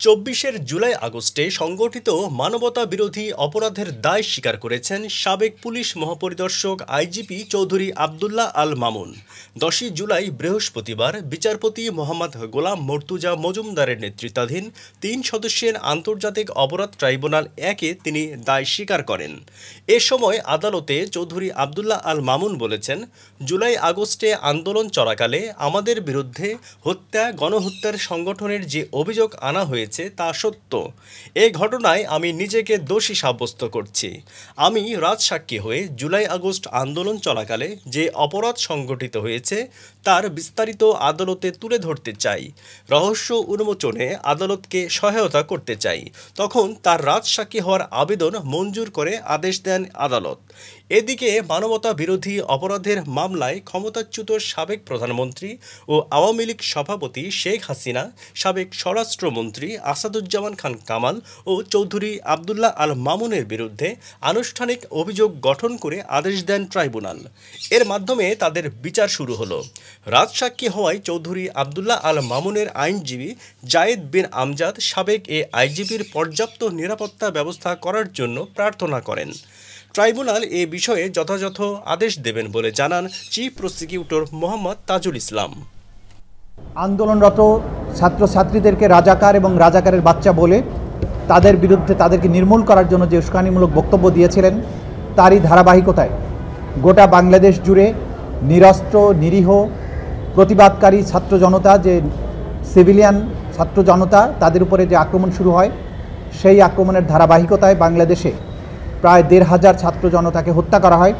২৪ জুলাই আগস্টে সংগঠিত মানবতা বিরোধী অপরাধের দায় স্বীকার করেছেন সাবেক পুলিশ মহাপরিদর্শক আইজিপি চৌধুরী আবদুল্লাহ আল মামুন। ১০ জুলাই বৃহস্পতিবার বিচারপতি মোহাম্মদ গোলাম মর্তুজা মজুমদারের নেতৃত্বাধীন ৩ সদস্যের আন্তর্জাতিক অপরাধ ট্রাইব্যুনাল ১-এ তিনি দায় স্বীকার করেন। এ সময় আদালতে চৌধুরী আবদুল্লাহ আল মামুন বলেছেন, জুলাই আগস্টে আন্দোলন চলাকালে আমাদের বিরুদ্ধে হত্যা, গণহত্যার সংগঠনের যে অভিযোগ আনা হয়েছে তা সত্য। এ ঘটনায় আমি নিজেকে দোষী সাব্যস্ত করছি। আমি রাজসাক্ষী হয়ে জুলাই আগস্ট আন্দোলন চলাকালে যে অপরাধ সংগঠিত হয়েছে তার বিস্তারিত আদালতে তুলে ধরতে চাই। রহস্য উন্মোচনে আদালতকে সহায়তা করতে চাই। তখন তার রাজসাক্ষী হওয়ার আবেদন মঞ্জুর করে আদেশ দেন আদালত। এদিকে মানবতা বিরোধী অপরাধের মামলায় ক্ষমতাচ্যুত সাবেক প্রধানমন্ত্রী ও আওয়ামী লীগ সভাপতি শেখ হাসিনা, সাবেক স্বরাষ্ট্রমন্ত্রী আসাদুজ্জামান খান কামাল ও চৌধুরী আবদুল্লাহ আল মামুনের বিরুদ্ধে আনুষ্ঠানিক অভিযোগ গঠন করে আদেশ দেন ট্রাইব্যুনাল। এর মাধ্যমে তাদের বিচার শুরু হলো। রাজসাক্ষী হওয়ায় চৌধুরী আবদুল্লাহ আল মামুনের আইনজীবী জায়েদ বিন আমজাদ সাবেক আইজিপির পর্যাপ্ত নিরাপত্তা ব্যবস্থা করার জন্য প্রার্থনা করেন। ট্রাইব্যুনাল এ বিষয়ে যথাযথ আদেশ দেবেন বলে জানান চিফ প্রসিকিউটর মোহাম্মদ তাজুল ইসলাম। আন্দোলনরত ছাত্রছাত্রীদেরকে রাজাকার এবং রাজাকারের বাচ্চা বলে তাদের বিরুদ্ধে তাদেরকে নির্মূল করার জন্য যে উস্কানিমূলক বক্তব্য দিয়েছিলেন, তারই ধারাবাহিকতায় গোটা বাংলাদেশ জুড়ে নিরস্ত্র নিরীহ প্রতিবাদকারী ছাত্র জনতা, যে সিভিলিয়ান ছাত্র জনতা, তাদের উপরে যে আক্রমণ শুরু হয়, সেই আক্রমণের ধারাবাহিকতায় বাংলাদেশে প্রায় ১,৫০০ ছাত্র জনতাকে হত্যা করা হয়।